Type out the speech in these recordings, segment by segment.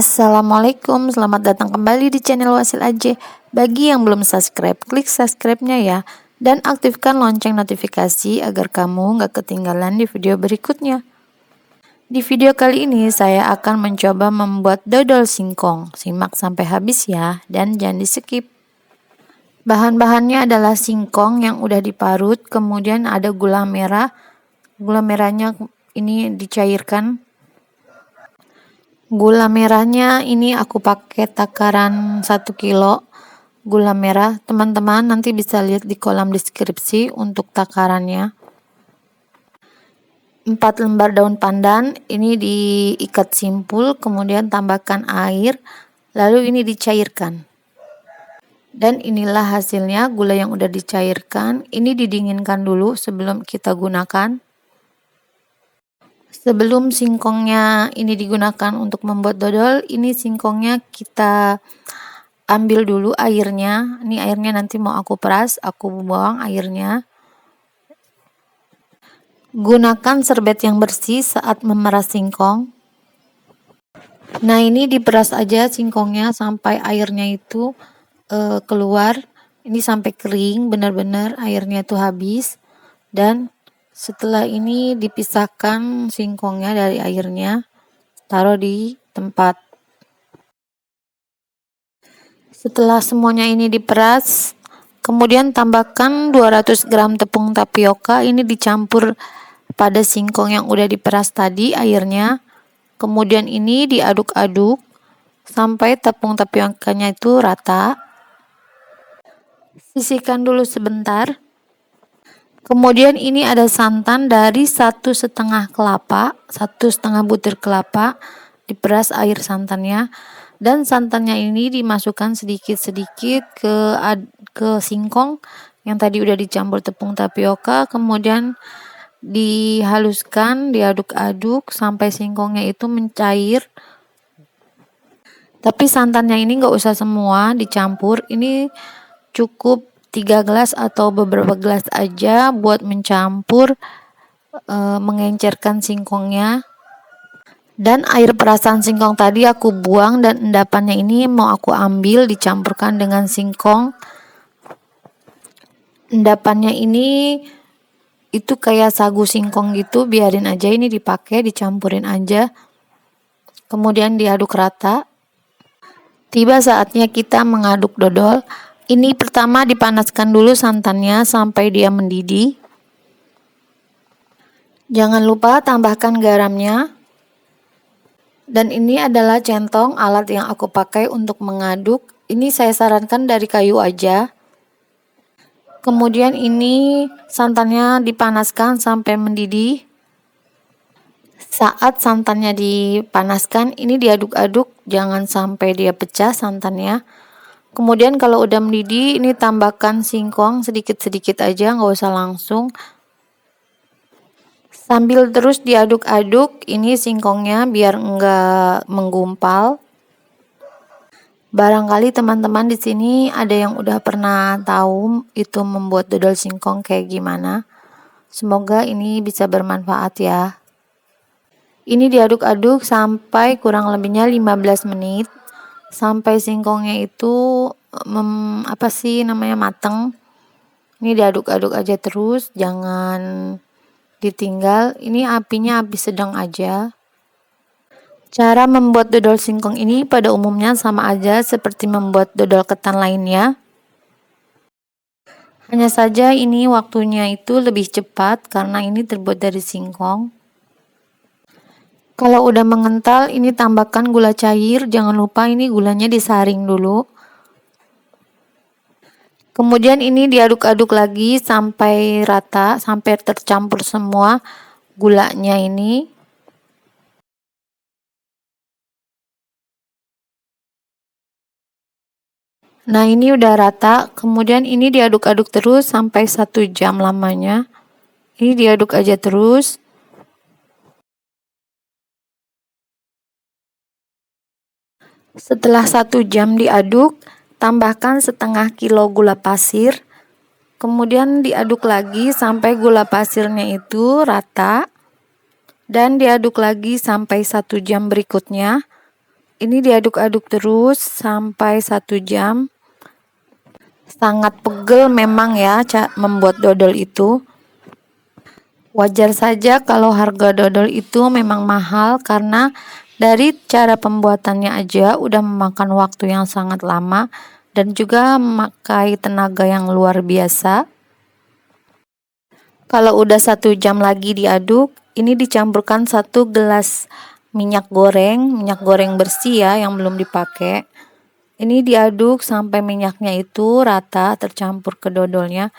Assalamualaikum, selamat datang kembali di channel Wasil Aja. Bagi yang belum subscribe, klik subscribe-nya ya. Dan aktifkan lonceng notifikasi agar kamu gak ketinggalan di video berikutnya. Di video kali ini saya akan mencoba membuat dodol singkong. Simak sampai habis ya, dan jangan di skip. Bahan-bahannya adalah singkong yang udah diparut, kemudian ada gula merah. Gula merahnya ini dicairkan. Gula merahnya ini aku pakai takaran 1 kilo gula merah. Teman-teman nanti bisa lihat di kolom deskripsi untuk takarannya. 4 lembar daun pandan ini diikat simpul, kemudian tambahkan air, lalu ini dicairkan. Dan inilah hasilnya, gula yang udah dicairkan. Ini didinginkan dulu sebelum kita gunakan. Sebelum singkongnya ini digunakan untuk membuat dodol, ini singkongnya kita ambil dulu airnya. Ini airnya nanti mau aku peras, aku buang airnya. Gunakan serbet yang bersih saat memeras singkong. Nah, ini diperas aja singkongnya sampai airnya itu keluar. Ini sampai kering, benar-benar airnya itu habis. Dan setelah ini dipisahkan singkongnya dari airnya, taruh di tempat. Setelah semuanya ini diperas, kemudian tambahkan 200 gram tepung tapioka, ini dicampur pada singkong yang udah diperas tadi airnya. Kemudian ini diaduk-aduk sampai tepung tapiokanya itu rata. Sisihkan dulu sebentar. Kemudian ini ada santan dari 1,5 kelapa, 1,5 butir kelapa, diperas air santannya, dan santannya ini dimasukkan sedikit-sedikit ke singkong yang tadi udah dicampur tepung tapioka, kemudian dihaluskan, diaduk-aduk sampai singkongnya itu mencair. Tapi santannya ini nggak usah semua dicampur, ini cukup 3 gelas atau beberapa gelas aja buat mencampur, mengencerkan singkongnya. Dan air perasan singkong tadi aku buang, dan endapannya ini mau aku ambil dicampurkan dengan singkong. Endapannya ini itu kayak sagu singkong gitu, biarin aja, ini dipakai, dicampurin aja. Kemudian diaduk rata. Tiba saatnya kita mengaduk dodol. Ini pertama dipanaskan dulu santannya sampai dia mendidih. Jangan lupa tambahkan garamnya. Dan ini adalah centong, alat yang aku pakai untuk mengaduk. Ini saya sarankan dari kayu aja. Kemudian ini santannya dipanaskan sampai mendidih. Saat santannya dipanaskan, ini diaduk-aduk, jangan sampai dia pecah santannya. Kemudian kalau udah mendidih, ini tambahkan singkong sedikit-sedikit aja, nggak usah langsung. Sambil terus diaduk-aduk ini singkongnya biar enggak menggumpal. Barangkali teman-teman di sini ada yang udah pernah tahu itu membuat dodol singkong kayak gimana. Semoga ini bisa bermanfaat ya. Ini diaduk-aduk sampai kurang lebihnya 15 menit. Sampai singkongnya itu mateng. Ini diaduk-aduk aja terus, jangan ditinggal. Ini apinya api sedang aja. Cara membuat dodol singkong ini pada umumnya sama aja seperti membuat dodol ketan lainnya. Hanya saja ini waktunya itu lebih cepat karena ini terbuat dari singkong. Kalau udah mengental, ini tambahkan gula cair. Jangan lupa ini gulanya disaring dulu. Kemudian ini diaduk-aduk lagi sampai rata, sampai tercampur semua gulanya ini. Nah, ini udah rata. Kemudian ini diaduk-aduk terus sampai 1 jam lamanya. Ini diaduk aja terus. Setelah 1 jam diaduk, tambahkan setengah kilo gula pasir. Kemudian diaduk lagi sampai gula pasirnya itu rata. Dan diaduk lagi sampai 1 jam berikutnya. Ini diaduk-aduk terus sampai 1 jam. Sangat pegel memang ya membuat dodol itu. Wajar saja kalau harga dodol itu memang mahal karena dari cara pembuatannya aja udah memakan waktu yang sangat lama dan juga memakai tenaga yang luar biasa. Kalau udah 1 jam lagi diaduk, ini dicampurkan 1 gelas minyak goreng bersih ya yang belum dipakai. Ini diaduk sampai minyaknya itu rata tercampur ke dodolnya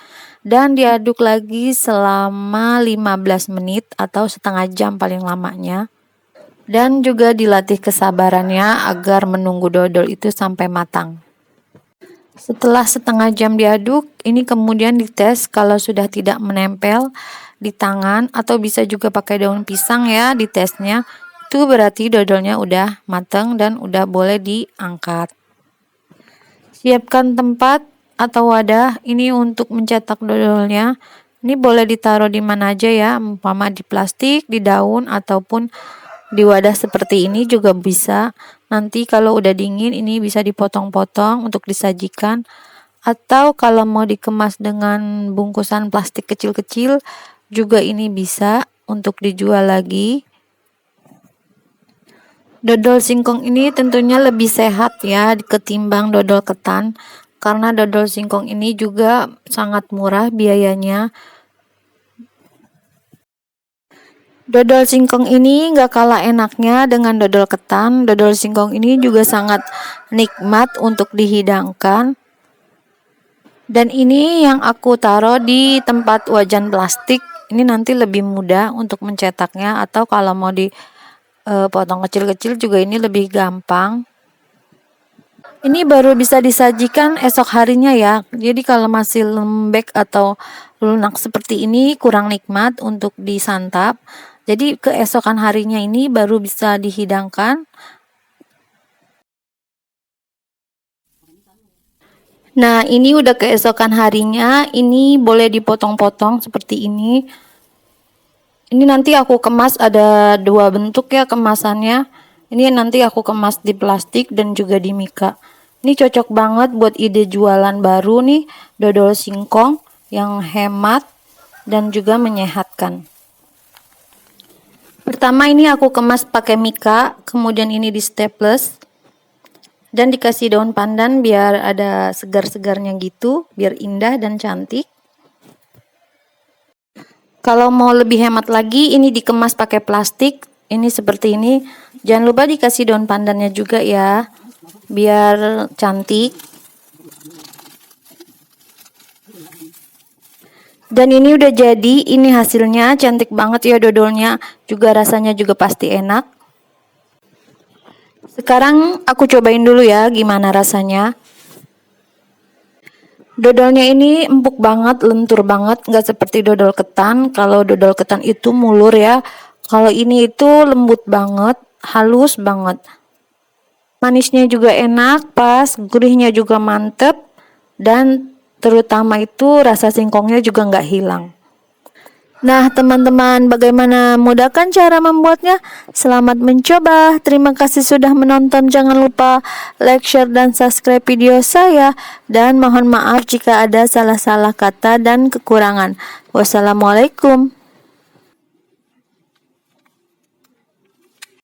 dan diaduk lagi selama 15 menit atau setengah jam paling lamanya. Dan juga dilatih kesabarannya agar menunggu dodol itu sampai matang. Setelah setengah jam diaduk, ini kemudian dites kalau sudah tidak menempel di tangan atau bisa juga pakai daun pisang ya ditesnya. Itu berarti dodolnya udah matang dan udah boleh diangkat. Siapkan tempat atau wadah ini untuk mencetak dodolnya. Ini boleh ditaruh di mana aja ya, umpama di plastik, di daun ataupun di wadah seperti ini juga bisa. Nanti kalau udah dingin ini bisa dipotong-potong untuk disajikan. Atau kalau mau dikemas dengan bungkusan plastik kecil-kecil juga ini bisa untuk dijual lagi. Dodol singkong ini tentunya lebih sehat ya ketimbang dodol ketan. Karena dodol singkong ini juga sangat murah biayanya. Dodol singkong ini gak kalah enaknya dengan dodol ketan. Dodol singkong ini juga sangat nikmat untuk dihidangkan. Dan ini yang aku taruh di tempat wajan plastik. Ini nanti lebih mudah untuk mencetaknya. Atau kalau mau dipotong kecil-kecil juga ini lebih gampang. Ini baru bisa disajikan esok harinya ya. Jadi kalau masih lembek atau lunak seperti ini kurang nikmat untuk disantap. Jadi keesokan harinya ini baru bisa dihidangkan. Nah, ini udah keesokan harinya, ini boleh dipotong-potong seperti ini. Ini nanti aku kemas ada 2 bentuk ya kemasannya. Ini nanti aku kemas di plastik dan juga di mika. Ini cocok banget buat ide jualan baru nih, dodol singkong yang hemat dan juga menyehatkan. Pertama ini aku kemas pakai mika, kemudian ini di staples dan dikasih daun pandan biar ada segar-segarnya gitu, biar indah dan cantik. Kalau mau lebih hemat lagi, ini dikemas pakai plastik, ini seperti ini. Jangan lupa dikasih daun pandannya juga ya, biar cantik. Dan ini udah jadi, ini hasilnya cantik banget ya dodolnya, juga rasanya juga pasti enak. Sekarang aku cobain dulu ya gimana rasanya. Dodolnya ini empuk banget, lentur banget, nggak seperti dodol ketan. Kalau dodol ketan itu mulur ya, kalau ini itu lembut banget, halus banget. Manisnya juga enak, pas, gurihnya juga mantep, dan terutama itu rasa singkongnya juga nggak hilang. Nah teman-teman, bagaimana mudah kan cara membuatnya? Selamat mencoba. Terima kasih sudah menonton. Jangan lupa like, share, dan subscribe video saya. Dan mohon maaf jika ada salah-salah kata dan kekurangan. Wassalamualaikum.